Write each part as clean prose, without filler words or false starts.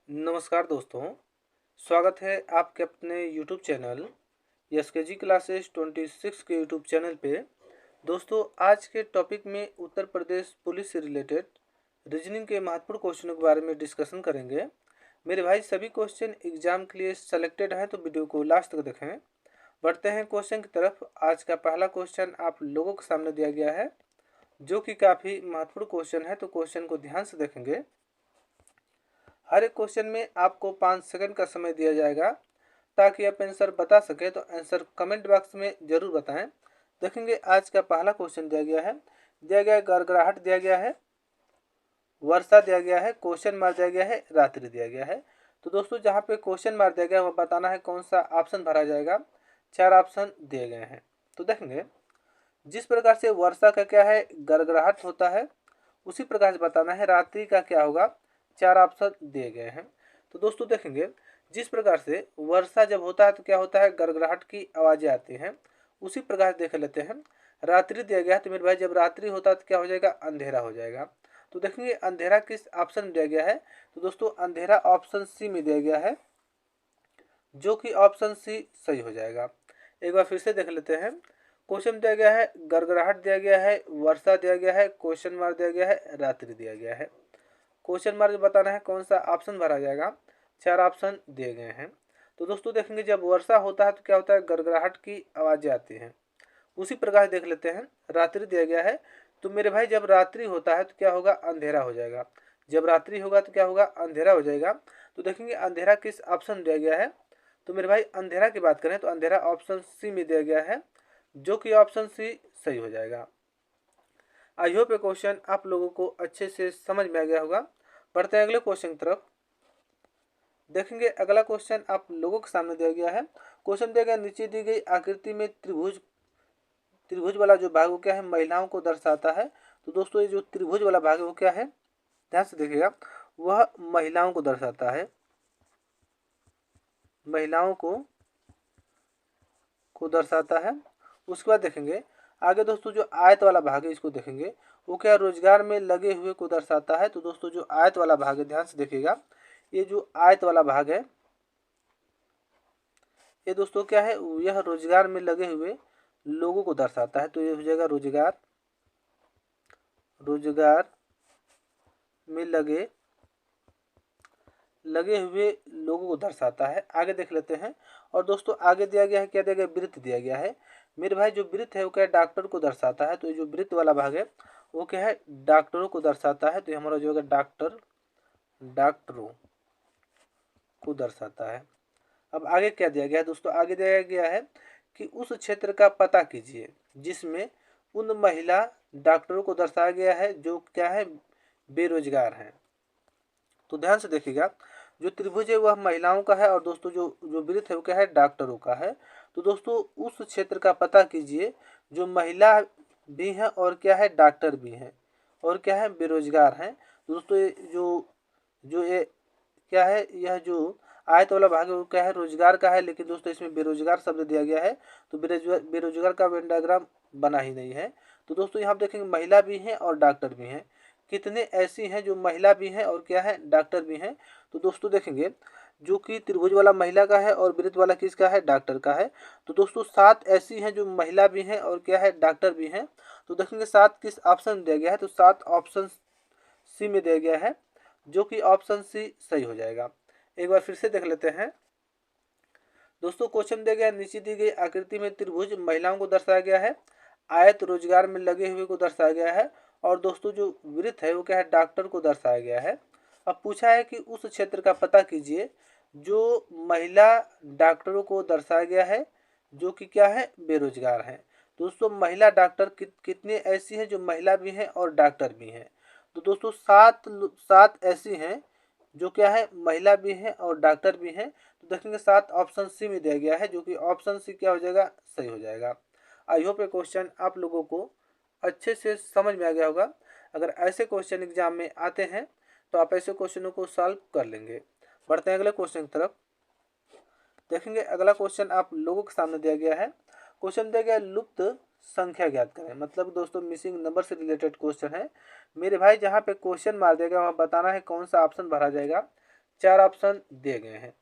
नमस्कार दोस्तों। स्वागत है आपके अपने YouTube चैनल SKG क्लासेस 26 के YouTube चैनल पे। दोस्तों, आज के टॉपिक में उत्तर प्रदेश पुलिस से रिलेटेड रीजनिंग के महत्वपूर्ण क्वेश्चनों के बारे में डिस्कशन करेंगे। मेरे भाई, सभी क्वेश्चन एग्जाम के लिए सेलेक्टेड हैं, तो वीडियो को लास्ट तक देखें। बढ़ते हैं क्वेश्चन की तरफ। आज का पहला क्वेश्चन आप लोगों के सामने दिया गया है, जो कि काफ़ी महत्वपूर्ण क्वेश्चन है, तो क्वेश्चन को ध्यान से देखेंगे। हर एक क्वेश्चन में आपको 5 सेकंड का समय दिया जाएगा ताकि आप आंसर बता सकें। तो आंसर कमेंट बॉक्स में ज़रूर बताएं। देखेंगे, आज का पहला क्वेश्चन दिया गया है गड़गड़ाहट दिया गया है, वर्षा दिया गया है, क्वेश्चन मार्क दिया गया है, रात्रि दिया गया है। तो दोस्तों, जहाँ पे क्वेश्चन मार्क दिया गया है वह बताना है कौन सा ऑप्शन भरा जाएगा। 4 ऑप्शन दिए गए हैं। तो देखेंगे, जिस प्रकार से वर्षा का क्या है, गड़गड़ाहट होता है, उसी प्रकार से बताना है रात्रि का क्या होगा। 4 ऑप्शन दिए गए हैं। तो दोस्तों देखेंगे, जिस प्रकार से वर्षा जब होता है तो क्या होता है, गड़गड़ाहट की आवाज़ें आती हैं। उसी प्रकार से देख लेते हैं, रात्रि दिया गया है तो मेरे भाई जब रात्रि होता है तो क्या हो जाएगा, अंधेरा हो जाएगा। तो देखेंगे अंधेरा किस ऑप्शन में दिया गया है। तो दोस्तों, अंधेरा ऑप्शन सी में दिया गया है, जो कि ऑप्शन सी सही हो जाएगा। एक बार फिर से देख लेते हैं। क्वेश्चन दिया गया है, गड़गड़ाहट दिया गया है, वर्षा दिया गया है, क्वेश्चन मार्क दिया गया है, रात्रि दिया गया है। क्वेश्चन मार्क बताना है कौन सा ऑप्शन भरा जाएगा। 4 ऑप्शन दिए गए हैं। तो दोस्तों देखेंगे, जब वर्षा होता है तो क्या होता है, गड़गड़ाहट की आवाज़ें आती हैं। उसी प्रकार देख लेते हैं, रात्रि दिया गया है तो मेरे भाई जब रात्रि होता है तो क्या होगा, अंधेरा हो जाएगा। जब रात्रि होगा तो क्या होगा, अंधेरा हो जाएगा। तो देखेंगे अंधेरा किस ऑप्शन दिया गया है। तो मेरे भाई अंधेरा की बात करें तो अंधेरा ऑप्शन सी में दिया गया है, जो कि ऑप्शन सी सही हो जाएगा। आई होप ये क्वेश्चन आप लोगों को अच्छे से समझ में आ गया होगा। बढ़ते हैं अगले क्वेश्चन की तरफ। देखेंगे, अगला क्वेश्चन आप लोगों के सामने दिया गया है। क्वेश्चन दिया गया, नीचे दी गई आकृति में त्रिभुज त्रिभुज वाला जो भाग वो क्या है, महिलाओं को दर्शाता है। तो दोस्तों, ये जो त्रिभुज वाला भाग है वो क्या है, ध्यान से देखिएगा, वह महिलाओं को दर्शाता है। महिलाओं को दर्शाता है। उसके बाद देखेंगे आगे दोस्तों, जो आयत वाला भाग है इसको देखेंगे, वो क्या रोजगार में लगे हुए को दर्शाता है। तो दोस्तों, जो आयत वाला भाग है, ध्यान से देखिएगा, ये जो आयत वाला भाग है ये दोस्तों क्या है, यह रोजगार में लगे हुए लोगों को दर्शाता है। तो ये हो जाएगा रोजगार में लगे हुए लोगों को दर्शाता है। आगे देख लेते हैं। और दोस्तों आगे दिया गया है, क्या दिया गया, वृत्त दिया गया है। मेरे भाई जो वृत्त है वो क्या है, डॉक्टर को दर्शाता है। तो ये जो वृत्त वाला भाग है वो क्या है, डॉक्टरों को दर्शाता है। तो ये हमारा जो होगा डॉक्टरों को दर्शाता है। अब आगे क्या दिया गया है दोस्तों, आगे दिया गया है कि उस क्षेत्र का पता कीजिए जिसमें उन महिला डॉक्टरों को दर्शाया गया है जो क्या है, बेरोजगार हैं। तो ध्यान से देखिएगा, जो त्रिभुज है वह महिलाओं का है, और दोस्तों जो जो वृत्त है वो क्या है, डॉक्टरों का है। तो दोस्तों, उस क्षेत्र का पता कीजिए जो महिला भी हैं और क्या है, डॉक्टर भी हैं और क्या है, बेरोजगार हैं। तो दोस्तों, ये जो ये क्या है, यह जो आयत वाला भाग है वो क्या है, रोजगार का है। लेकिन दोस्तों इसमें बेरोजगार शब्द दिया गया है, तो बेरोजगार का वेन डायग्राम बना ही नहीं है। तो दोस्तों यहाँ देखेंगे, महिला भी हैं और डॉक्टर भी हैं। कितने ऐसी हैं जो महिला भी हैं और क्या है, डॉक्टर भी हैं। तो दोस्तों देखेंगे, जो कि त्रिभुज वाला महिला का है और वृत्त वाला किसका है, डॉक्टर का है। तो दोस्तों 7 ऐसी हैं जो महिला भी हैं और क्या है, डॉक्टर भी हैं। तो देखेंगे 7 किस ऑप्शन में दिया गया है। तो 7 ऑप्शन सी में दिया गया है, जो कि ऑप्शन सी सही हो जाएगा। एक बार फिर से देख लेते हैं। दोस्तों क्वेश्चन दिया गया, नीचे दी गई आकृति में त्रिभुज महिलाओं को दर्शाया गया है, आयत रोजगार में लगे हुए को दर्शाया गया है, और दोस्तों जो वृत्त है वो क्या है, डॉक्टर को दर्शाया गया है। अब पूछा है कि उस क्षेत्र का पता कीजिए जो महिला डॉक्टरों को दर्शाया गया है जो कि क्या है, बेरोजगार हैं। दोस्तों महिला डॉक्टर कितने ऐसी हैं जो महिला भी हैं और डॉक्टर भी हैं। तो दोस्तों 7 ऐसी हैं जो क्या है, महिला भी हैं और डॉक्टर भी हैं। तो देखेंगे 7 ऑप्शन सी में दिया गया है, जो कि ऑप्शन सी क्या हो जाएगा, सही हो जाएगा। आई होप ये क्वेश्चन आप लोगों को अच्छे से समझ में आ गया होगा। अगर ऐसे क्वेश्चन एग्जाम में आते हैं तो आप ऐसे क्वेश्चनों को सॉल्व कर लेंगे। बढ़ते हैं अगले क्वेश्चन की तरफ। देखेंगे अगला क्वेश्चन आप लोगों के सामने दिया गया है। क्वेश्चन दिया गया, लुप्त संख्या ज्ञात करें। मतलब दोस्तों मिसिंग नंबर से रिलेटेड क्वेश्चन है। मेरे भाई जहाँ पे क्वेश्चन मार दिया गया वहाँ बताना है कौन सा ऑप्शन भरा जाएगा। 4 ऑप्शन दिए गए हैं।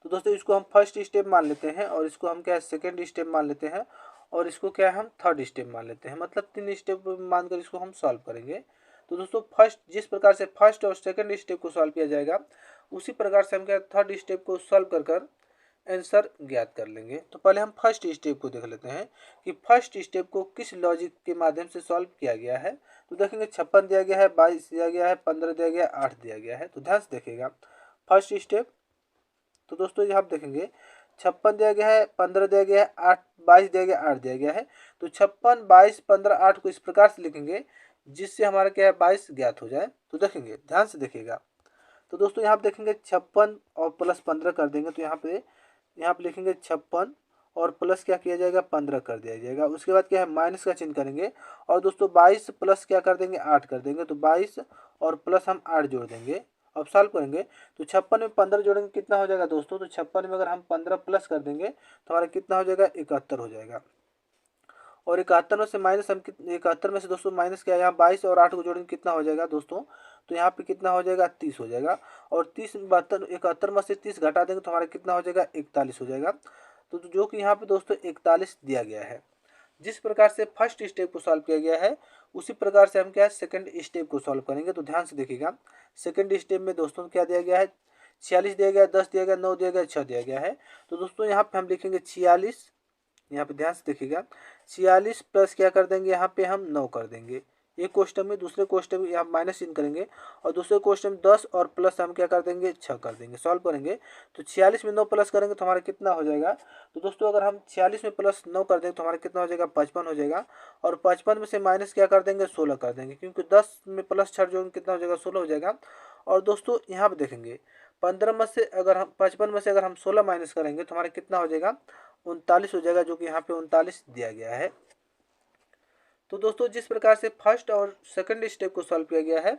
तो दोस्तों इसको हम फर्स्ट स्टेप मान लेते हैं और इसको हम क्या है सेकेंड स्टेप मान लेते हैं और इसको क्या है हम थर्ड स्टेप मान लेते हैं, मतलब 3 स्टेप मानकर इसको हम सॉल्व करेंगे। तो दोस्तों फर्स्ट जिस प्रकार से फर्स्ट और सेकेंड स्टेप को सॉल्व किया जाएगा उसी प्रकार से हम क्या थर्ड स्टेप को सॉल्व कर आंसर ज्ञात कर लेंगे। तो पहले हम फर्स्ट स्टेप को देख लेते हैं कि फर्स्ट स्टेप को किस लॉजिक के माध्यम से सॉल्व किया गया है। तो देखेंगे 56 दिया गया है, 22 दिया गया है, 15 दिया गया है, 8 दिया गया है। तो ध्यान से देखिएगा फर्स्ट स्टेप। तो दोस्तों यहाँ आप देखेंगे 56 दिया गया है, 15 दिया गया है, 8 22 दिया गया, 8 दिया गया है। तो 56 22 15 8 को इस प्रकार से लिखेंगे जिससे हमारा क्या है 22 ज्ञात हो जाए। तो देखेंगे ध्यान से देखिएगा। तो दोस्तों यहाँ पे देखेंगे 56 और प्लस 15 कर देंगे तो यहाँ पे लिखेंगे 56 और प्लस क्या किया जाएगा 15 कर दिया जाएगा। उसके बाद क्या है माइनस का चिन्ह करेंगे और दोस्तों 22 प्लस क्या कर देंगे 8 कर देंगे। तो 22 और प्लस हम 8 जोड़ देंगे। अब सॉल्व करेंगे तो 56 में 15 जोड़ेंगे कितना हो जाएगा दोस्तों। तो 56 में अगर हम 15 प्लस कर देंगे तो हमारा कितना हो जाएगा 71 हो जाएगा। और 71 में से माइनस हम 71 में से दोस्तों माइनस क्या है यहाँ 22 और 8 को जोड़ेंगे कितना हो जाएगा दोस्तों। तो यहाँ पे कितना हो जाएगा 30 हो जाएगा। और 30 71 में से 30 घटा देंगे तो हमारा कितना हो जाएगा 41 हो जाएगा। तो जो कि यहाँ पे दोस्तों 41 दिया गया है। जिस प्रकार से फर्स्ट स्टेप को सॉल्व किया गया है उसी प्रकार से हम क्या है सेकंड स्टेप को सॉल्व करेंगे। तो ध्यान से देखिएगा सेकंड स्टेप में दोस्तों क्या दिया गया है 46 दिया गया, 10 दिया गया, 9 दिया गया, 6 दिया गया है। तो दोस्तों यहाँ पे हम लिखेंगे 46, यहाँ पे ध्यान से देखिएगा 46 प्लस क्या कर देंगे यहाँ पे हम 9 कर देंगे एक क्वेश्चन में, दूसरे क्वेश्चन में यहाँ माइनस चिन्ह करेंगे और दूसरे क्वेश्चन में 10 और प्लस हम क्या कर देंगे 6 कर देंगे। सॉल्व करेंगे तो 46 में 9 प्लस करेंगे तो हमारा कितना हो जाएगा। तो दोस्तों अगर हम 46 में प्लस 9 कर देंगे तो हमारा कितना हो जाएगा 55 हो जाएगा। और 55 में से माइनस क्या कर देंगे 16 कर देंगे क्योंकि 10 में प्लस 6 जो कितना हो जाएगा 16 हो जाएगा। और दोस्तों यहाँ पे देखेंगे 15 में से अगर हम 55 में से अगर हम 16 माइनस करेंगे तो हमारा कितना हो जाएगा 39 हो जाएगा, जो कि यहाँ पे 39 दिया गया है। तो दोस्तों जिस प्रकार से फर्स्ट और सेकंड स्टेप को सॉल्व किया गया है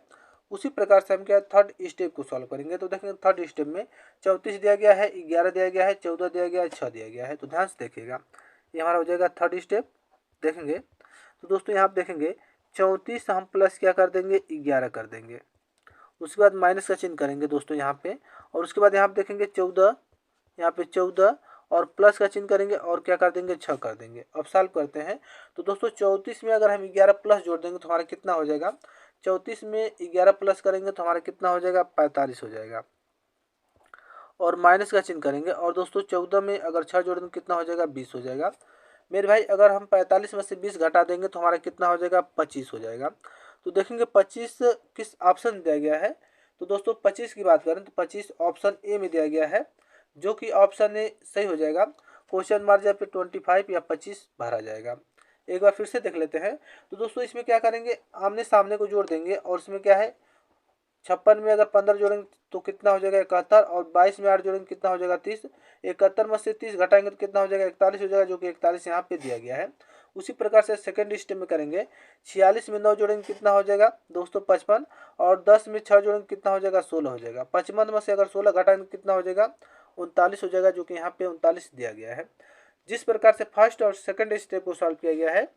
उसी प्रकार से हम क्या थर्ड स्टेप को सॉल्व करेंगे। तो देखेंगे थर्ड स्टेप में 34 दिया गया है, 11 दिया गया है, 14 दिया गया है, 6 दिया गया है। तो ध्यान से देखिएगा ये हमारा हो जाएगा थर्ड स्टेप। देखेंगे तो दोस्तों यहाँ पे देखेंगे 34 हम प्लस क्या कर देंगे 11 कर देंगे। उसके बाद माइनस का चिन्ह करेंगे दोस्तों यहाँ पे। और उसके बाद यहाँ पे देखेंगे 14, यहाँ पे 14 और प्लस का चिन्ह करेंगे और क्या कर देंगे 6 कर देंगे। अब सॉल्व करते हैं तो दोस्तों 34 में अगर हम 11 प्लस जोड़ देंगे तो हमारा कितना हो जाएगा 34 में 11 प्लस करेंगे तो हमारा कितना हो जाएगा 45 हो जाएगा। और माइनस का चिन्ह करेंगे और दोस्तों 14 में अगर 6 जोड़ देंगे कितना हो जाएगा 20 हो जाएगा। मेरे भाई अगर हम 45 में से 20 घटा देंगे तो हमारा कितना हो जाएगा 25 हो जाएगा। तो देखेंगे 25 किस ऑप्शन दिया गया है। तो दोस्तों 25 की बात करें तो 25 ऑप्शन ए में दिया गया है, जो कि ऑप्शन ए सही हो जाएगा। क्वेश्चन मार्क जहाँ पे 25 या 25 भरा जाएगा। एक बार फिर से देख लेते हैं। तो दोस्तों इसमें क्या करेंगे आमने सामने को जोड़ देंगे और इसमें क्या है 56 में अगर 15 जोड़ेंगे तो कितना हो जाएगा 71 और 22 में 8 जोड़ेंगे कितना हो जाएगा 30। 71 में से 30 घटाएंगे तो कितना हो जाएगा 41 हो जाएगा, जो कि 41 यहाँ पे दिया गया है। उसी प्रकार से सेकंड स्टेप में करेंगे 46 में 9 जोड़ेंगे कितना हो जाएगा दोस्तों 55 और 10 में 6 जोड़ेंगे कितना हो जाएगा 16 हो जाएगा। 55 में से अगर 16 घटाएंगे कितना हो जाएगा 39 हो जाएगा, जो कि यहाँ पे 39 दिया गया है। जिस प्रकार से फर्स्ट और सेकंड स्टेप को सॉल्व किया गया है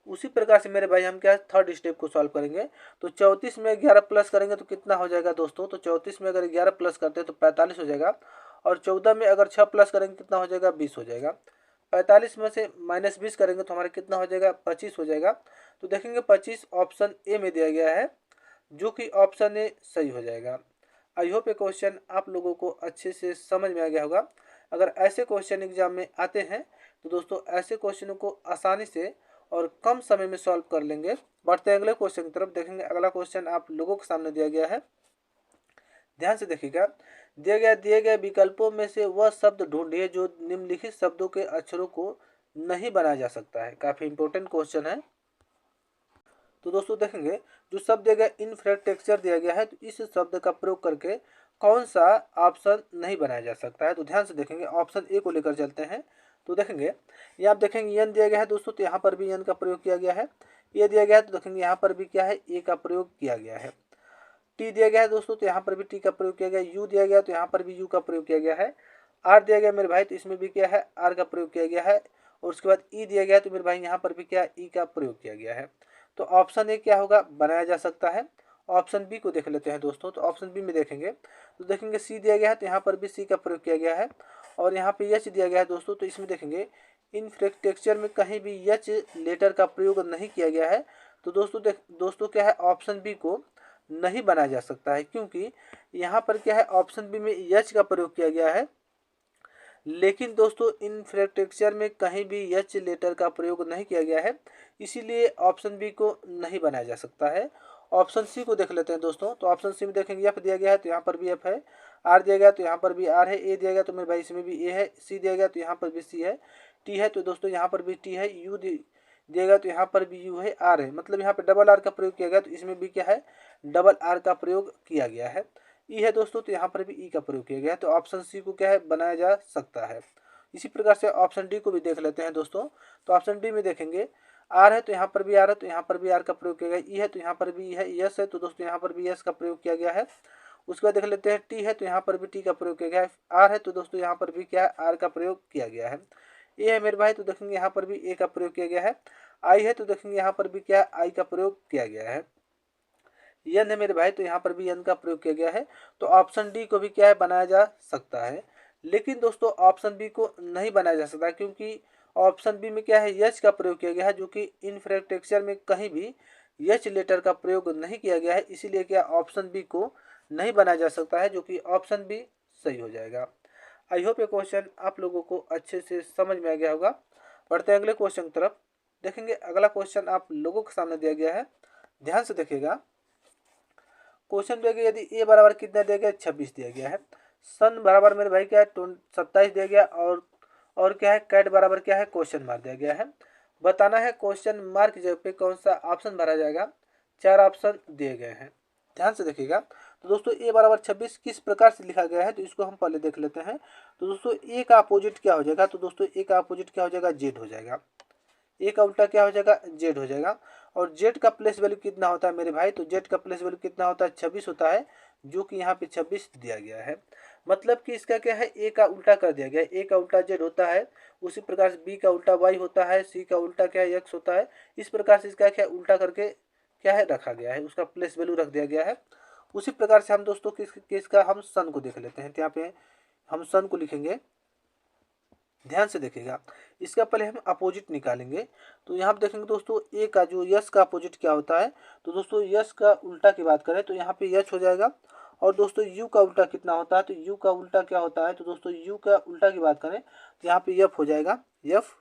उसी प्रकार से मेरे भाई हम क्या थर्ड स्टेप को सॉल्व करेंगे। तो 34 में 11 प्लस करेंगे तो कितना हो जाएगा दोस्तों। तो 34 में अगर 11 प्लस करते हैं तो 45 हो जाएगा। और 14 में अगर 6 प्लस करेंगे कितना हो जाएगा 20 हो जाएगा। 45 में से माइनस 20 करेंगे तो हमारा कितना हो जाएगा 25 हो जाएगा। तो देखेंगे 25 ऑप्शन ए में दिया गया है, जो कि ऑप्शन ए सही हो जाएगा। आई होप ये क्वेश्चन आप लोगों को अच्छे से समझ में आ गया होगा। अगर ऐसे क्वेश्चन एग्जाम में आते हैं तो दोस्तों ऐसे क्वेश्चनों को आसानी से और कम समय में सॉल्व कर लेंगे। बढ़ते हैं अगले क्वेश्चन की तरफ। देखेंगे अगला क्वेश्चन आप लोगों के सामने दिया गया है, ध्यान से देखिएगा। दिए गए विकल्पों में से वह शब्द ढूंढिए जो निम्नलिखित शब्दों के अक्षरों को नहीं बनाया जा सकता है। काफी इंपॉर्टेंट क्वेश्चन है। तो दोस्तों देखेंगे जो शब्द दिया गया इंफ्रास्ट्रक्चर दिया गया है, तो इस शब्द का प्रयोग करके कौन सा ऑप्शन नहीं बनाया जा सकता है। तो ध्यान से देखेंगे ऑप्शन ए को लेकर चलते हैं। तो देखेंगे ये आप देखेंगे यन दिया गया है दोस्तों, तो यहाँ पर भी यन का प्रयोग किया गया है। ये दिया गया है तो देखेंगे यहाँ पर भी क्या है ए का प्रयोग किया गया है। टी दिया गया है दोस्तों, तो यहाँ पर भी टी का प्रयोग किया गया है। यू दिया गया तो यहाँ पर भी यू का प्रयोग किया गया है। आर दिया गया मेरे भाई, तो इसमें भी क्या है आर का प्रयोग किया गया है। और उसके बाद ई दिया गया तो मेरे भाई यहाँ पर भी क्या ई का प्रयोग किया गया है। तो ऑप्शन ए क्या होगा बनाया जा सकता है। ऑप्शन बी को देख लेते हैं दोस्तों। तो ऑप्शन बी में देखेंगे तो देखेंगे सी दिया गया है, तो यहाँ पर भी सी का प्रयोग किया गया है। और यहाँ पे एच दिया गया है दोस्तों, तो इसमें देखेंगे इंफ्रास्ट्रक्चर में कहीं भी एच लेटर का प्रयोग नहीं किया गया है। तो दोस्तों क्या है, ऑप्शन बी को नहीं बनाया जा सकता है, क्योंकि यहाँ पर क्या है, ऑप्शन बी में एच का प्रयोग किया गया है, लेकिन दोस्तों इंफ्रास्ट्रक्चर में कहीं भी एच लेटर का प्रयोग नहीं किया गया है, इसीलिए ऑप्शन बी को नहीं बनाया जा सकता है। ऑप्शन सी को देख लेते हैं दोस्तों। तो ऑप्शन सी में देखेंगे एफ दिया गया है, तो यहाँ पर भी एफ है। आर दिया गया तो यहाँ पर भी आर है। ए दिया गया तो मेरे भाई इसमें भी ए है। सी दिया गया तो यहाँ पर भी सी है। टी है तो दोस्तों यहाँ पर भी टी है। यू दिया गया तो यहाँ पर भी यू है। आर है, मतलब यहाँ पे डबल आर का प्रयोग किया गया, तो इसमें भी क्या है, डबल आर का प्रयोग किया गया है। ई है दोस्तों, तो यहाँ पर भी ई का प्रयोग किया गया है। तो ऑप्शन सी को क्या है, बनाया जा सकता है। इसी प्रकार से ऑप्शन डी को भी देख लेते हैं दोस्तों। तो ऑप्शन डी में देखेंगे आर है, तो यहाँ पर भी आर है, तो यहाँ पर भी आर का प्रयोग किया गया। ई है तो यहाँ पर भी ई है। यस है तो दोस्तों यहाँ पर भी यस का प्रयोग किया गया है। उसके बाद देख लेते हैं टी है, तो यहाँ पर भी टी का प्रयोग किया गया है। आर है तो दोस्तों यहाँ पर भी क्या है, आर का प्रयोग किया गया है। ए है मेरे भाई, तो देखेंगे यहाँ पर भी ए का प्रयोग किया गया है। आई है तो देखेंगे यहाँ पर भी क्या है, आई का प्रयोग किया गया है। एन है मेरे भाई, तो यहाँ पर भी एन का प्रयोग किया गया है। तो ऑप्शन डी को भी क्या है, बनाया जा सकता है। लेकिन दोस्तों ऑप्शन बी को नहीं बनाया जा सकता, क्योंकि ऑप्शन बी में क्या है, एच का प्रयोग किया गया है, जो कि इंफ्रास्ट्रक्चर में कहीं भी एच लेटर का प्रयोग नहीं किया गया है। इसीलिए क्या ऑप्शन बी को नहीं बनाया जा सकता है, जो कि ऑप्शन बी सही हो जाएगा। आई होप ये क्वेश्चन आप लोगों को अच्छे से समझ में आ गया होगा। बढ़ते हैं अगले क्वेश्चन की तरफ। देखेंगे अगला क्वेश्चन आप लोगों के सामने दिया गया है, ध्यान से देखिएगा। क्वेश्चन दिया गया, यदि ए बराबर कितना दिया गया, 26 दिया गया है। सन बराबर मेरे भाई क्या है, 27 दिया गया। और क्या है, कैट बराबर क्या है, क्वेश्चन मार्क दिया गया है। बताना है क्वेश्चन मार्क की जगह पे कौन सा ऑप्शन भरा जाएगा। 4 ऑप्शन दिए गए हैं, ध्यान से देखिएगा। तो दोस्तों ए बराबर 26 किस प्रकार से लिखा गया है, तो इसको हम पहले देख लेते हैं। तो दोस्तों ए का अपोजिट क्या हो जाएगा, तो दोस्तों ए का अपोजिट क्या हो जाएगा, जेड हो जाएगा। ए का उल्टा क्या हो जाएगा, जेड हो जाएगा। और जेड का प्लेस वैल्यू कितना होता है मेरे भाई, तो जेड का प्लेस वैल्यू कितना होता है, 26 होता है, जो कि यहाँ पे 26 दिया गया है। मतलब कि इसका क्या है, ए का उल्टा कर दिया गया है। ए का उल्टा जेड होता है, उसी प्रकार से बी का उल्टा वाई होता है, सी का उल्टा क्या है, एक्स होता है। इस प्रकार से इसका क्या उल्टा करके क्या है, रखा गया है, उसका प्लेस वैल्यू रख दिया गया है। उसी प्रकार से हम दोस्तों किसका हम सन को देख लेते हैं। तो यहाँ पे हम सन को लिखेंगे, ध्यान से देखिएगा। इसका पहले हम अपोजिट निकालेंगे। तो यहाँ पे देखेंगे दोस्तों, ए का जो यस का अपोजिट क्या होता है, तो दोस्तों यस का उल्टा की बात करें तो यहाँ पे यच हो जाएगा। और दोस्तों यू का उल्टा कितना होता है, तो यू का उल्टा क्या होता है, तो दोस्तों यू का उल्टा की बात करें तो यहाँ पे यफ हो जाएगा, यफ।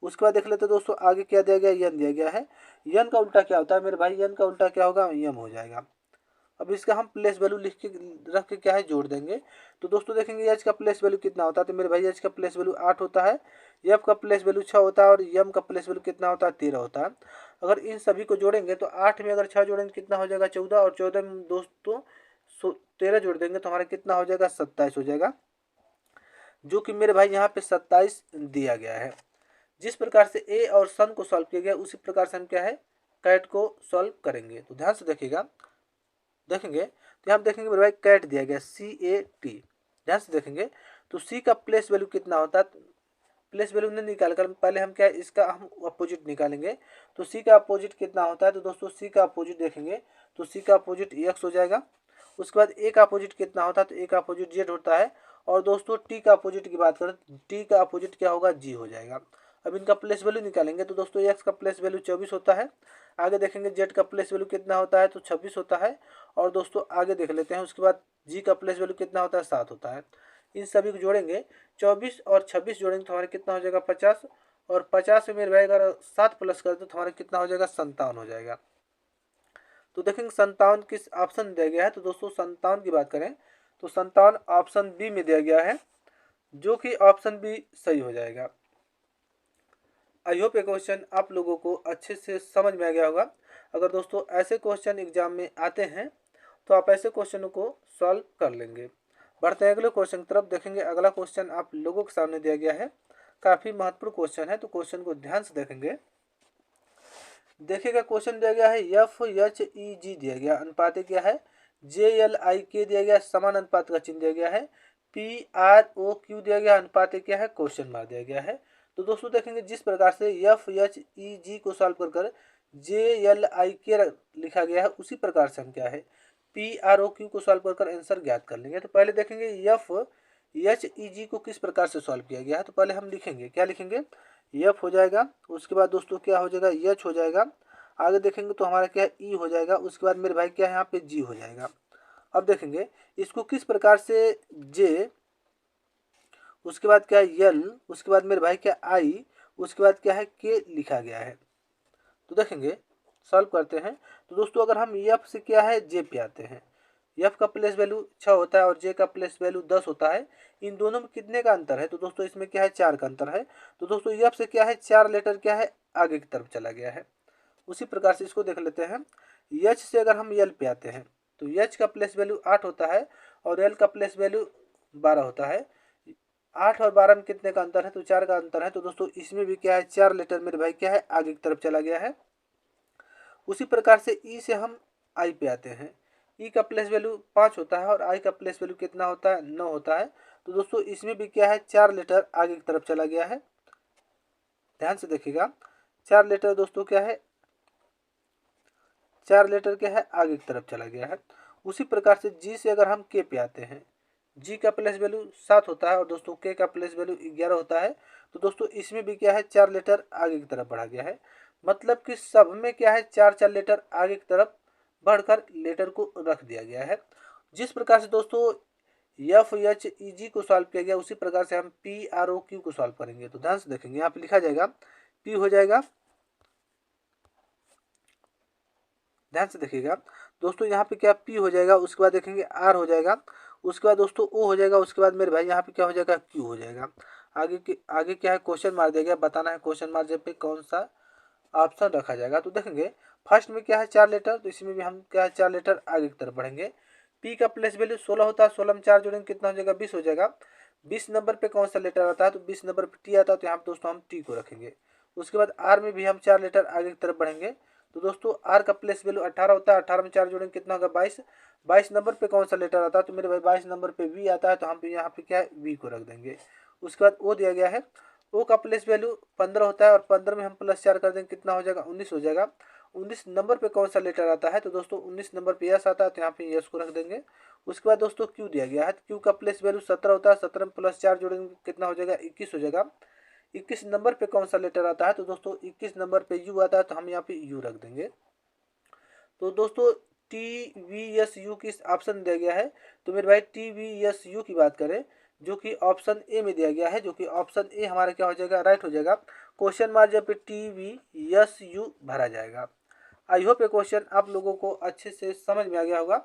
उसके बाद देख लेते हैं दोस्तों, आगे क्या दिया गया, यन दिया गया है। यन का उल्टा क्या होता है मेरे भाई, यन का उल्टा क्या होगा, यम हो जाएगा। अब इसका हम प्लेस वैल्यू लिख के रख के क्या है, जोड़ देंगे। तो दोस्तों देखेंगे एच का प्लेस वैल्यू कितना होता है, तो मेरे भाई एच का प्लेस वैल्यू 8 होता है। एफ का प्लेस वैल्यू 6 होता है। और यम का प्लेस वैल्यू कितना होता है, 13 होता है। अगर इन सभी को जोड़ेंगे तो 8 में अगर 6 जोड़ेंगे कितना हो जाएगा, 14। और 14 में दोस्तों 13 जोड़ देंगे तो हमारा कितना हो जाएगा, 27 हो जाएगा, जो कि मेरे भाई यहाँ पे 27 दिया गया है। जिस प्रकार से ए और सन को सॉल्व किया गया, उसी प्रकार से हम क्या है, कैट को सॉल्व करेंगे। तो ध्यान से देखिएगा, देखेंगे तो यहाँ देखेंगे मेरे भाई कैट दिया गया, CAT। ध्यान से देखेंगे तो सी का प्लेस वैल्यू कितना होता है, प्लेस वैल्यू नहीं निकाल कर पहले हम क्या है, इसका हम अपोजिट निकालेंगे। तो सी का अपोजिट कितना होता है, तो दोस्तों सी का अपोजिट देखेंगे तो सी का अपोजिट एक्स हो जाएगा। उसके बाद ए का अपोजिट कितना होता है, तो ए का अपोजिट जेड होता है। और दोस्तों टी का अपोजिट की बात करें, टी का अपोजिट क्या होगा, जी हो जाएगा। अब इनका प्लेस वैल्यू निकालेंगे तो दोस्तों एक्स का प्लेस वैल्यू 24 होता है। आगे देखेंगे जेड का प्लेस वैल्यू कितना होता है, तो 26 होता है। और दोस्तों आगे देख लेते हैं, उसके बाद जी का प्लेस वैल्यू कितना होता है, 7 होता है। इन सभी को जोड़ेंगे, 24 और 26 जोड़ेंगे तो हमारे कितना हो जाएगा, 50। और 50 में मेरे भाई अगर 7 प्लस कर दो तो हमारे कितना हो जाएगा, 57 हो जाएगा। तो देखेंगे 57 किस ऑप्शन दिया गया है, तो दोस्तों 57 की बात करें तो 57 ऑप्शन बी में दिया गया है, जो कि ऑप्शन बी सही हो जाएगा। आई होप ये क्वेश्चन आप लोगों को अच्छे से समझ में आ गया होगा। अगर दोस्तों ऐसे क्वेश्चन एग्जाम में आते हैं तो आप ऐसे क्वेश्चनों को सॉल्व कर लेंगे। बढ़ते हैं अगले क्वेश्चन की तरफ। देखेंगे अगला क्वेश्चन आप लोगों के सामने दिया गया है, काफ़ी महत्वपूर्ण क्वेश्चन है, तो क्वेश्चन को ध्यान से देखेंगे। देखिएगा क्वेश्चन दिया गया है, FHEG दिया गया, अनुपात क्या है, JLIK दिया गया, समान अनुपात का चिन्ह दिया गया है, PROQ दिया गया, अनुपात क्या है, क्वेश्चन मार्क दिया गया है। तो दोस्तों देखेंगे जिस प्रकार से FHEG को सॉल्व कर JLIK लिखा गया है, उसी प्रकार से हम क्या है PROQ को सॉल्व कर आंसर ज्ञात कर लेंगे। तो पहले देखेंगे FHEG को किस प्रकार से सॉल्व किया गया है। तो पहले हम लिखेंगे, क्या लिखेंगे, F हो जाएगा, उसके बाद दोस्तों क्या हो जाएगा, H हो जाएगा, आगे देखेंगे तो हमारा क्या है E हो जाएगा, उसके बाद मेरे भाई क्या है यहाँ पे G हो जाएगा। अब देखेंगे इसको किस प्रकार से J, उसके बाद क्या है L, उसके बाद मेरे भाई क्या I, उसके बाद क्या है K लिखा गया है। तो देखेंगे सॉल्व करते हैं। तो दोस्तों अगर हम F से क्या है J पे आते हैं, F का प्लेस वैल्यू 6 होता है और J का प्लेस वैल्यू 10 होता है। इन दोनों में कितने का अंतर है, तो दोस्तों इसमें क्या है 4 का अंतर है। तो दोस्तों F से क्या है 4 लेटर क्या है आगे की तरफ चला गया है। उसी प्रकार से इसको देख लेते हैं। H से अगर हम L पे आते हैं तो H का प्लेस वैल्यू 8 होता है और L का प्लेस वैल्यू 12 होता है। 8 और 12 में कितने का अंतर है, तो 4 का अंतर है। तो दोस्तों इसमें भी क्या है 4 लेटर मेरे भाई क्या है आगे की तरफ चला गया है। उसी प्रकार से ई से हम आई पे आते हैं। ई का प्लेस वैल्यू 5 होता है और आई का प्लेस वैल्यू कितना होता है, 9 होता है। तो दोस्तों इसमें भी क्या है 4 लेटर आगे की तरफ चला गया है। ध्यान से देखिएगा 4 लेटर दोस्तों क्या है, 4 लेटर क्या है आगे की तरफ चला गया है। उसी प्रकार से जी से अगर हम के पे आते हैं, जी का प्लेस वैल्यू 7 होता है और दोस्तों के का प्लेस वैल्यू 11 होता है। तो दोस्तों इसमें भी क्या है 4 लेटर आगे की तरफ बढ़ा गया है। मतलब कि सब में क्या है 4 लेटर आगे की तरफ बढ़कर लेटर को रख दिया गया है। जिस प्रकार से दोस्तों FHEG को सॉल्व किया गया, उसी प्रकार से हम PROQ को सॉल्व करेंगे। तो ध्यान से देखेंगे, यहाँ पे लिखा जाएगा P हो जाएगा, ध्यान से देखिएगा दोस्तों, यहाँ पे क्या P हो जाएगा, उसके बाद देखेंगे R हो जाएगा, उसके बाद दोस्तों O हो जाएगा, उसके बाद मेरे भाई यहाँ पे क्या हो जाएगा Q हो जाएगा। आगे क्या है क्वेश्चन मार्क दिया गया, बताना है क्वेश्चन मार्क पे कौन सा ऑप्शन रखा जाएगा। तो देखेंगे फर्स्ट में क्या है 4 लेटर, तो इसमें भी हम क्या है 4 लेटर आगे की तरफ बढ़ेंगे। P का प्लेस वैल्यू 16 होता है, 16 में 4 जोड़ेंगे कितना हो जाएगा 20 हो जाएगा। 20 नंबर पे कौन सा लेटर आता है, तो 20 नंबर पे T आता है, तो यहाँ पे दोस्तों हम T को रखेंगे। उसके बाद R में भी हम 4 लेटर आगे की तरफ बढ़ेंगे। तो दोस्तों R का प्लेस वैल्यू 18 होता है, 18 में 4 जोड़ेंगे कितना होगा 22। 22 नंबर पे कौन सा लेटर आता है, तो मेरे भाई 22 नंबर पे V आता है, तो हम यहाँ पे क्या है V को रख देंगे। उसके बाद O दिया गया है, O का प्लेस वैल्यू 15 होता है और 15 में हम +4 कर देंगे कितना हो जाएगा 19 हो जाएगा। 19 नंबर पे कौन सा लेटर आता है, तो दोस्तों 19 नंबर पे यस आता है, तो यहाँ पे यस को रख देंगे। उसके बाद दोस्तों Q दिया गया है, Q का प्लेस वैल्यू 17 होता है, 17 में +4 जोड़ेंगे कितना हो जाएगा 21 हो जाएगा। 21 नंबर पे कौन सा लेटर आता है, तो दोस्तों 21 नंबर पे U आता है, तो हम यहाँ पे U रख देंगे। तो दोस्तों TVSU किस ऑप्शन दिया गया है, तो मेरे भाई TVSU की बात करें जो कि ऑप्शन ए में दिया गया है, जो कि ऑप्शन ए हमारा क्या हो जाएगा राइट हो जाएगा। क्वेश्चन मार्क जब पे TVSU भरा जाएगा। आई होप ये क्वेश्चन आप लोगों को अच्छे से समझ में आ गया होगा।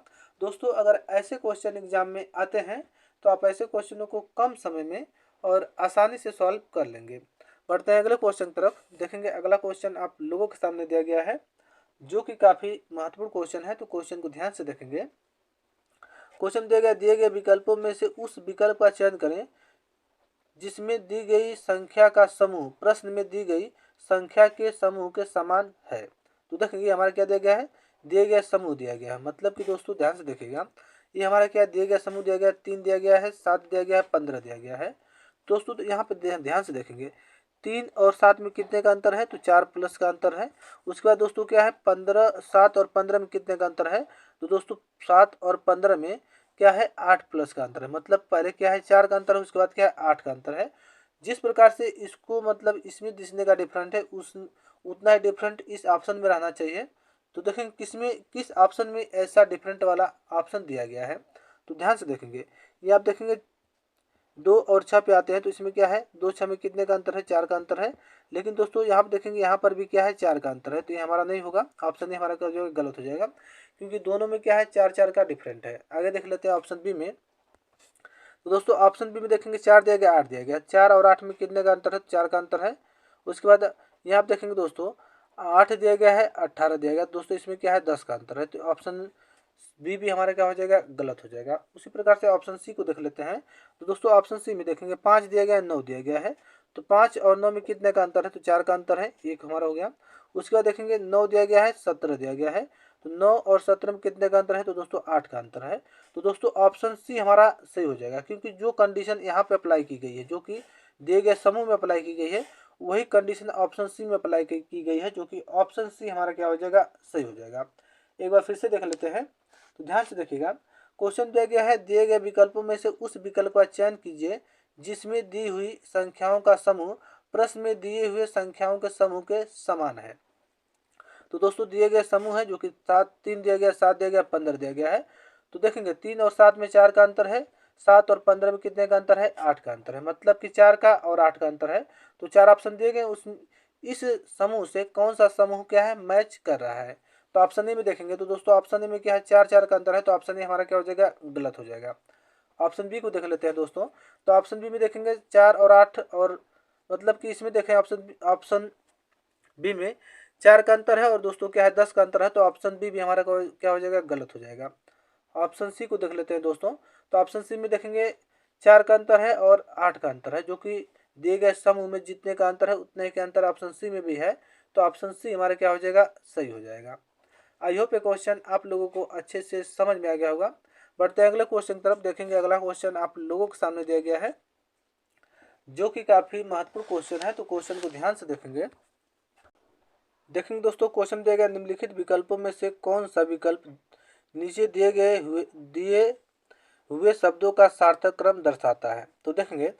दोस्तों अगर ऐसे क्वेश्चन एग्जाम में आते हैं तो आप ऐसे क्वेश्चनों को कम समय में और आसानी से सॉल्व कर लेंगे। बढ़ते हैं अगले क्वेश्चन की तरफ। देखेंगे अगला क्वेश्चन आप लोगों के सामने दिया गया है जो कि काफ़ी महत्वपूर्ण क्वेश्चन है। तो क्वेश्चन को ध्यान से देखेंगे। क्वेश्चन दिए गए विकल्पों में से उस विकल्प का चयन करें जिसमें दी गई संख्या का समूह प्रश्न में दी गई संख्या के समूह के समान है। तो देखेंगे हमारा क्या दिया गया है, दिए गया समूह दिया गया है। मतलब कि दोस्तों ध्यान से देखिएगा, ये हमारा क्या दिया गया समूह दिया गया 3 दिया गया है, 7 दिया गया है, 15 दिया गया है। दोस्तों तो यहाँ पे ध्यान से देखेंगे 3 और 7 में कितने का अंतर है, तो 4 प्लस का अंतर है। उसके बाद दोस्तों क्या है 7 और 15 में कितने का अंतर है, तो दोस्तों 7 और 15 में क्या है 8 प्लस का अंतर है। मतलब पहले क्या है 4 का अंतर है, उसके बाद क्या है 8 का अंतर है। जिस प्रकार से इसको मतलब इसमें दिखने का डिफरेंट है उतना ही डिफरेंट इस ऑप्शन में रहना चाहिए। तो देखेंगे किस ऑप्शन में ऐसा डिफरेंट वाला ऑप्शन दिया गया है। तो ध्यान से देखेंगे, ये आप देखेंगे 2 और 6 पे आते हैं तो इसमें क्या है 2 6 में कितने का अंतर है, 4 का अंतर है। लेकिन दोस्तों यहाँ पर देखेंगे यहाँ पर भी क्या है 4 का अंतर है, तो ये हमारा नहीं होगा, ऑप्शन हमारा का जो गलत हो जाएगा क्योंकि दोनों में क्या है 4 4 का डिफरेंट है। आगे देख लेते हैं ऑप्शन बी में। तो दोस्तों ऑप्शन बी में देखेंगे 4 दिया गया 8 दिया गया, 4 और 8 में कितने का अंतर है, 4 का अंतर है। उसके बाद यहाँ आप देखेंगे दोस्तों 8 दिया गया है 18 दिया गया, दोस्तों इसमें क्या है 10 का अंतर है। तो ऑप्शन बी भी हमारा क्या हो जाएगा गलत हो जाएगा। उसी प्रकार से ऑप्शन सी को देख लेते हैं। तो दोस्तों ऑप्शन सी में देखेंगे 5 दिया गया है 9 दिया गया है, तो 5 और 9 में कितने का अंतर है, तो 4 का अंतर है, एक हमारा हो गया। उसके बाद देखेंगे 9 दिया गया है 17 दिया गया है, तो 9 और 17 में कितने का अंतर है, तो दोस्तों 8 का अंतर है। तो दोस्तों ऑप्शन सी हमारा सही हो जाएगा क्योंकि जो कंडीशन यहाँ पे अप्लाई की गई है, जो कि दिए गए समूह में अप्लाई की गई है, वही कंडीशन ऑप्शन सी में अप्लाई की गई है, जो कि ऑप्शन सी हमारा क्या हो जाएगा, सही हो जाएगा। एक बार फिर से देख लेते हैं, तो ध्यान से देखिएगा। क्वेश्चन दिया गया है, दिए गए विकल्पों में से उस विकल्प का चयन कीजिए जिसमें दी हुई संख्याओं का समूह प्रश्न में दिए हुए संख्याओं के समूह के समान है। तो दोस्तों दिए गए समूह है जो कि 7 3 दिया गया, 7 दिया गया, 15 दिया गया है। तो देखेंगे 3 और 7 में 4 का अंतर है, 7 और 15 में कितने का अंतर है, 8 का अंतर है, मतलब कि 4 का और 8 का अंतर है। तो 4 ऑप्शन दिए गए, उस इस समूह से कौन सा समूह क्या है, मैच कर रहा है। तो ऑप्शन ए में देखेंगे तो दोस्तों ऑप्शन ए में क्या है, 4 का अंतर है, तो ऑप्शन ए हमारा क्या हो जाएगा, गलत हो जाएगा। ऑप्शन बी को देख लेते हैं दोस्तों। तो ऑप्शन बी में देखेंगे 4 और 8, और मतलब कि इसमें देखें ऑप्शन बी में 4 का अंतर है और दोस्तों क्या है, 10 का अंतर है, तो ऑप्शन बी भी हमारा क्या हो जाएगा, गलत हो जाएगा। ऑप्शन सी को देख लेते हैं दोस्तों। तो ऑप्शन सी में देखेंगे 4 का अंतर है और 8 का अंतर है, जो कि दिए गए समूह में जितने का अंतर है उतने के अंतर ऑप्शन सी में भी है, तो ऑप्शन सी हमारा क्या हो जाएगा, सही हो जाएगा। आई होप ये क्वेश्चन आप लोगों को अच्छे से समझ में आ गया होगा। बढ़ते हैं अगले क्वेश्चन की तरफ। देखेंगे अगला क्वेश्चन आप लोगों के सामने दिया गया है, जो कि काफी महत्वपूर्ण क्वेश्चन है। तो क्वेश्चन को ध्यान से देखेंगे दोस्तों। क्वेश्चन दिया गया, निम्नलिखित विकल्पों में से कौन सा विकल्प नीचे दिए हुए शब्दों का सार्थक क्रम दर्शाता है। तो देखेंगे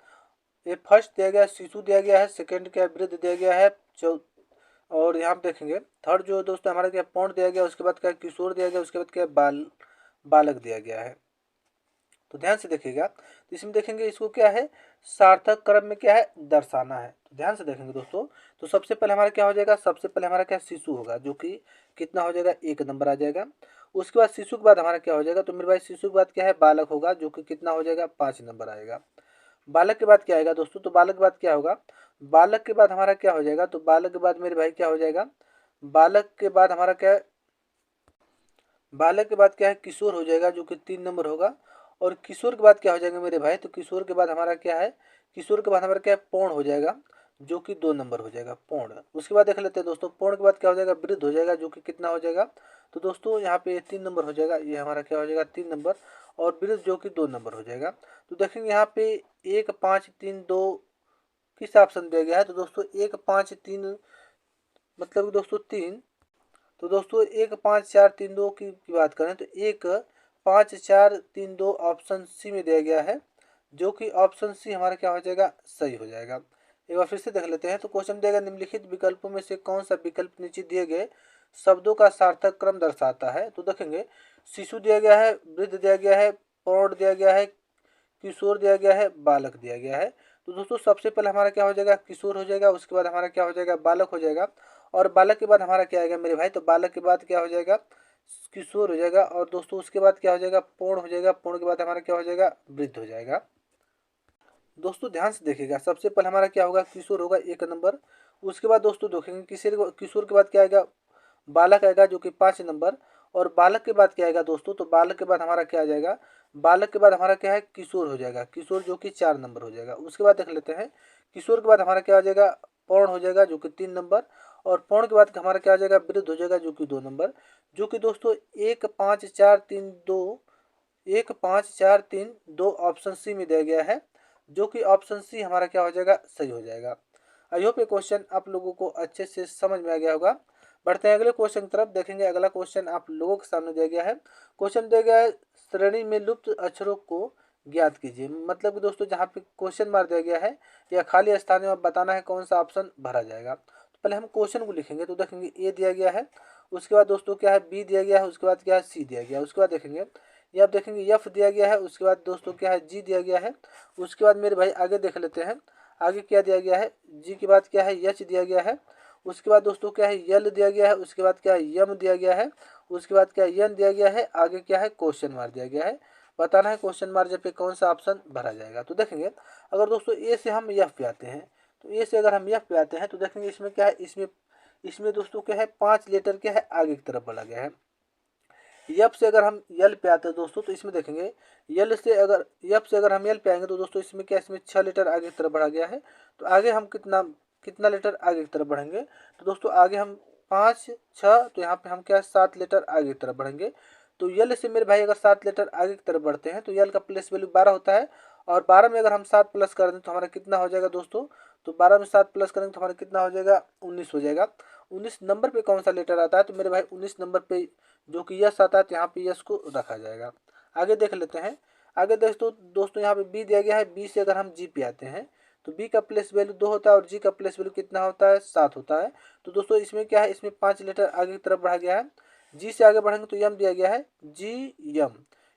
ये फर्स्ट दिया गया शिशु दिया गया है, सेकंड क्या वृद्ध दिया गया है, और यहाँ पे देखेंगे थर्ड जो दोस्तों हमारा क्या पौंड दिया गया, उसके बाद क्या किशोर दिया गया, उसके बाद क्या बालक दिया गया है। तो ध्यान से देखिएगा, तो इसमें देखेंगे इसको क्या है, सार्थक क्रम में क्या है, दर्शाना है। तो ध्यान से देखेंगे दोस्तों। तो सबसे पहले हमारा क्या हो जाएगा, सबसे पहले हमारा क्या शिशु होगा, जो कि कितना हो जाएगा, 1 नंबर आ जाएगा। उसके बाद शिशु के बाद हमारा क्या हो जाएगा, तो मेरे भाई शिशु के बाद क्या है, बालक होगा, जो कि कितना हो जाएगा, 5 नंबर आएगा। बालक के बाद क्या आएगा दोस्तों, तो बालक के बाद क्या होगा, बालक के बाद हमारा क्या हो जाएगा, तो बालक के बाद मेरे भाई क्या हो जाएगा, बालक के बाद हमारा क्या है, बालक के बाद क्या है, किशोर हो जाएगा, जो कि 3 नंबर होगा। और किशोर के बाद क्या हो जाएगा मेरे भाई, तो किशोर के बाद हमारा क्या है, किशोर के बाद हमारा क्या है, पौण हो जाएगा, जो कि 2 नंबर हो जाएगा, पौण। उसके बाद देख लेते हैं दोस्तों, पौण के बाद क्या हो जाएगा, वृद्ध हो जाएगा, जो कि कितना हो जाएगा, तो दोस्तों यहाँ पे 3 नंबर हो जाएगा, ये हमारा क्या हो जाएगा, 3 नंबर, और वृद्ध जो कि 2 नंबर हो जाएगा। तो देखेंगे यहाँ पे 1 5 3 2 किस ऑप्शन दिया गया है, तो दोस्तों 1 5 3 मतलब दोस्तों 3। तो दोस्तों 1 5 4 3 2 की बात करें तो 1 5 4 3 2 ऑप्शन सी में दिया गया है, जो कि ऑप्शन सी हमारा क्या हो जाएगा, सही हो जाएगा। एक बार फिर से देख लेते हैं। तो क्वेश्चन दिया गया, निम्नलिखित विकल्पों में से कौन सा विकल्प नीचे दिए गए शब्दों का सार्थक क्रम दर्शाता है। तो देखेंगे शिशु दिया गया है, वृद्ध दिया गया है, प्रौढ़ दिया गया है, किशोर दिया गया है, बालक दिया गया है। तो दोस्तों सबसे पहले हमारा क्या हो जाएगा, किशोर हो जाएगा, उसके बाद हमारा क्या हो जाएगा, बालक हो जाएगा, और बालक के बाद हमारा क्या आएगा मेरे भाई, तो बालक के बाद क्या हो जाएगा, किशोर हो जाएगा, और दोस्तों उसके बाद क्या हो जाएगा, पूर्ण हो जाएगा, पूर्ण के बाद हमारा क्या हो जाएगा, वृद्ध हो जाएगा। दोस्तों ध्यान से देखिएगा, सबसे पहले हमारा क्या होगा, किशोर होगा 1 नंबर। उसके बाद दोस्तों देखेंगे किशोर के बाद क्या आएगा, बालक आएगा, जो कि 5 नंबर। और बालक के बाद क्या आएगा दोस्तों, तो बालक के बाद हमारा क्या आ जाएगा, बालक के बाद हमारा क्या है, किशोर हो जाएगा, किशोर जो कि 4 नंबर हो जाएगा। उसके बाद देख लेते हैं, किशोर के बाद हमारा क्या आ जाएगा, पौर्ण हो जाएगा, जो कि 3 नंबर। और पौर्ण के बाद हमारा क्या आ जाएगा, वृद्ध हो जाएगा, जो कि 2 नंबर। जो कि दोस्तों 1 5 4 3 2 1 5 4 3 2 ऑप्शन सी में दिया गया है, जो कि ऑप्शन सी हमारा क्या हो जाएगा, सही हो जाएगा। आई होप ये क्वेश्चन आप लोगों को अच्छे से समझ में आ गया होगा। बढ़ते हैं अगले क्वेश्चन की तरफ। देखेंगे अगला क्वेश्चन आप लोगों के सामने दिया गया है। क्वेश्चन दिया गया है, श्रेणी में लुप्त अक्षरों को ज्ञात कीजिए। मतलब कि दोस्तों जहाँ पे क्वेश्चन मार दिया गया है या खाली स्थान में बताना है कौन सा ऑप्शन भरा जाएगा। तो पहले हम क्वेश्चन को लिखेंगे। तो देखेंगे ए दिया गया है, उसके बाद दोस्तों क्या है, बी दिया गया है, उसके बाद क्या है, सी दिया गया है। उसके बाद देखेंगे ये आप देखेंगे एफ दिया गया है, उसके बाद दोस्तों क्या है, जी दिया गया है। उसके बाद मेरे भाई आगे देख लेते हैं, आगे क्या दिया गया है, जी के बाद क्या है, एच दिया गया है। उसके बाद दोस्तों क्या है, यल दिया गया है। उसके बाद क्या है, यम दिया गया है। उसके बाद क्या है, यन दिया गया है। आगे क्या है, क्वेश्चन मार्क दिया गया है। बताना है क्वेश्चन मार्क पे कौन सा ऑप्शन भरा जाएगा। तो देखेंगे अगर दोस्तों ए से हम एफ पे आते हैं, तो ए से अगर हम एफ पे आते हैं तो देखेंगे इसमें क्या है, इसमें दोस्तों क्या है, 5 लेटर क्या है, आगे की तरफ बढ़ा गया है। यप से अगर हम यल पे आते हैं दोस्तों, तो इसमें देखेंगे यल से अगर यप से अगर हम यल पे आएंगे तो दोस्तों इसमें क्या, इसमें 6 लेटर आगे की तरफ बढ़ा गया है। तो आगे हम कितना लेटर आगे की तरफ बढ़ेंगे, तो दोस्तों आगे हम 5 6, तो यहाँ पे हम क्या 7 लेटर आगे की तरफ बढ़ेंगे। तो यल से मेरे भाई अगर 7 लेटर आगे की तरफ बढ़ते हैं तो यल का प्लेस वैल्यू 12 होता है। और 12 में अगर हम 7 प्लस कर दें तो हमारा कितना हो जाएगा दोस्तों, तो 12 में 7 प्लस करेंगे तो हमारा कितना हो जाएगा, 19 हो जाएगा। 19 नंबर पे कौन सा लेटर आता है, तो मेरे भाई 19 नंबर पे जो कि यस आता है, तो यहाँ पे यस को रखा जाएगा। आगे देख लेते हैं। आगे दोस्तों यहाँ पे बी दिया गया है। बी से अगर हम जी पे आते हैं तो बी का प्लेस वैल्यू 2 होता है और जी का प्लेस वैल्यू कितना होता है, 7 होता है। तो दोस्तों इसमें क्या है, इसमें 5 लेटर आगे की तरफ बढ़ा गया है। जी से आगे बढ़ेंगे तो यम दिया गया है, जी यम।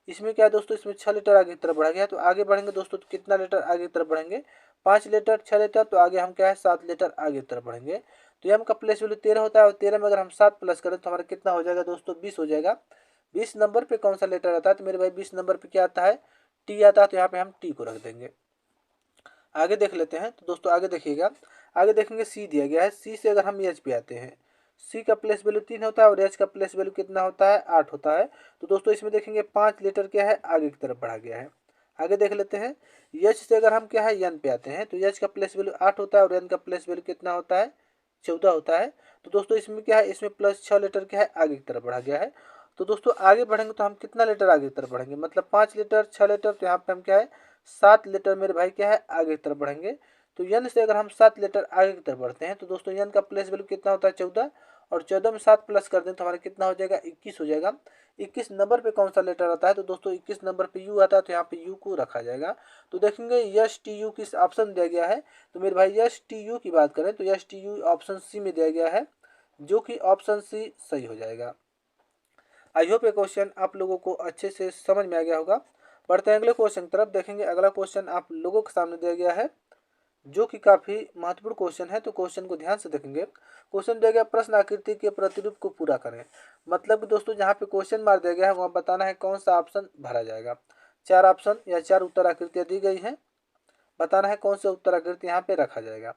इसमें क्या है दोस्तों, इसमें 6 लेटर आगे की तरफ बढ़ा गया है। तो आगे बढ़ेंगे दोस्तों तो कितना लेटर आगे की तरफ बढ़ेंगे, 5 लेटर 6 लेटर, तो आगे हम क्या है 7 लेटर आगे की तरफ बढ़ेंगे। तो यम का प्लेस वैल्यू 13 होता है और 13 में अगर हम 7 प्लस करें तो हमारा कितना हो जाएगा दोस्तों, 20 हो जाएगा। 20 नंबर पे कौन सा लेटर आता है, तो मेरे भाई 20 नंबर पे क्या आता है, टी आता है। तो यहाँ पे हम टी को रख देंगे। आगे देख लेते हैं। तो दोस्तों आगे देखिएगा, आगे देखेंगे सी दिया गया है। सी से अगर हम एच पे आते हैं, सी का प्लेस वैल्यू 3 होता है और एच का प्लेस वैल्यू कितना होता है, 8 होता है। तो दोस्तों इसमें देखेंगे 5 लेटर क्या है आगे की तरफ बढ़ा गया है। आगे देख लेते हैं। एच से अगर हम क्या है एन पे आते हैं तो एच का प्लेस वैल्यू 8 होता है और एन का प्लेस वैल्यू कितना होता है, 14 होता है। तो दोस्तों इसमें क्या है, इसमें प्लस 6 लेटर क्या है आगे की तरफ बढ़ा गया है। तो दोस्तों आगे बढ़ेंगे तो हम कितना लेटर आगे की तरफ बढ़ेंगे, मतलब 5 लेटर 6 लेटर, तो यहाँ पे हम क्या है 7 लेटर मेरे भाई क्या है आगे की तरफ बढ़ेंगे। तो यन से अगर हम 7 लेटर आगे की तरफ बढ़ते हैं तो दोस्तों यन का प्लेस वैल्यू कितना होता है, 14, और 14 में 7 प्लस कर दें तो हमारा कितना हो जाएगा, 21 हो जाएगा। 21 नंबर पे कौन सा लेटर आता है, तो दोस्तों 21 नंबर पे यू आता है। तो यहाँ पे यू को रखा जाएगा। तो देखेंगे यस टी यू किस ऑप्शन दिया गया है, तो मेरे भाई यस टी यू की बात करें तो yes T U option C में दिया गया है, जो कि ऑप्शन सी सही हो जाएगा। आई होप ये क्वेश्चन आप लोगों को अच्छे से समझ में आ गया होगा। बढ़ते हैं अगले क्वेश्चन की तरफ। देखेंगे अगला क्वेश्चन आप लोगों के सामने दिया गया है, जो कि काफी महत्वपूर्ण क्वेश्चन है। तो क्वेश्चन को ध्यान से देखेंगे। क्वेश्चन दिया गया, प्रश्न आकृति के प्रतिरूप को पूरा करें। मतलब दोस्तों जहाँ पे क्वेश्चन मार दिया गया है वहाँ बताना है कौन सा ऑप्शन भरा जाएगा। 4 ऑप्शन या 4 उत्तर आकृतियाँ दी गई हैं, बताना है कौन सा उत्तर आकृति यहाँ पे रखा जाएगा।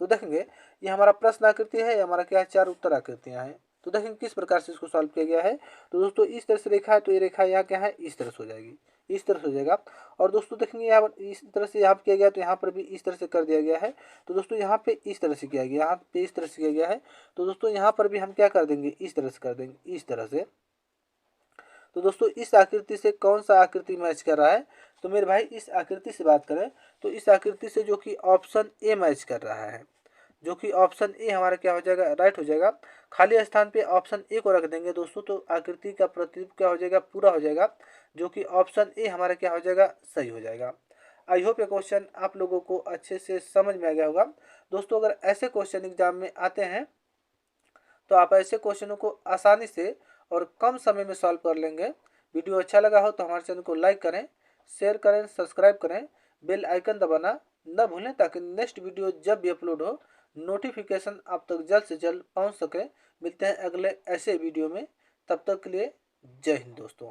तो देखेंगे ये हमारा प्रश्न आकृति है, ये हमारा क्या है 4 उत्तर आकृतियाँ हैं। तो देखेंगे किस प्रकार से इसको सॉल्व किया गया है। तो दोस्तों इस तरह से रेखा है, तो ये रेखा यहाँ क्या है इस तरह से हो जाएगी, इस तरह से हो जाएगा। और दोस्तों देखेंगे यहाँ पर इस तरह से यहाँ किया गया, तो यहाँ पर भी इस तरह से कर दिया गया है। तो दोस्तों यहाँ पे इस तरह से किया गया, यहाँ पे इस तरह से किया गया है। तो दोस्तों यहाँ पर भी हम क्या कर देंगे, इस तरह से कर देंगे, इस तरह से। तो दोस्तों इस आकृति से कौन सा आकृति मैच कर रहा है, तो मेरे भाई इस आकृति से बात करें तो इस आकृति से जो कि ऑप्शन ए मैच कर रहा है, जो कि ऑप्शन ए हमारा क्या हो जाएगा, राइट हो जाएगा। खाली स्थान पे ऑप्शन ए को रख देंगे दोस्तों, तो आकृति का प्रतिरूप क्या हो जाएगा, पूरा हो जाएगा, जो कि ऑप्शन ए हमारा क्या हो जाएगा, सही हो जाएगा। आई होप ये क्वेश्चन आप लोगों को अच्छे से समझ में आ गया होगा। दोस्तों अगर ऐसे क्वेश्चन एग्जाम में आते हैं तो आप ऐसे क्वेश्चनों को आसानी से और कम समय में सॉल्व कर लेंगे। वीडियो अच्छा लगा हो तो हमारे चैनल को लाइक करें, शेयर करें, सब्सक्राइब करें, बेल आइकन दबाना न भूलें, ताकि नेक्स्ट वीडियो जब भी अपलोड हो नोटिफिकेशन आप तक जल्द से जल्द पहुंच सके। मिलते हैं अगले ऐसे वीडियो में, तब तक के लिए जय हिंद दोस्तों।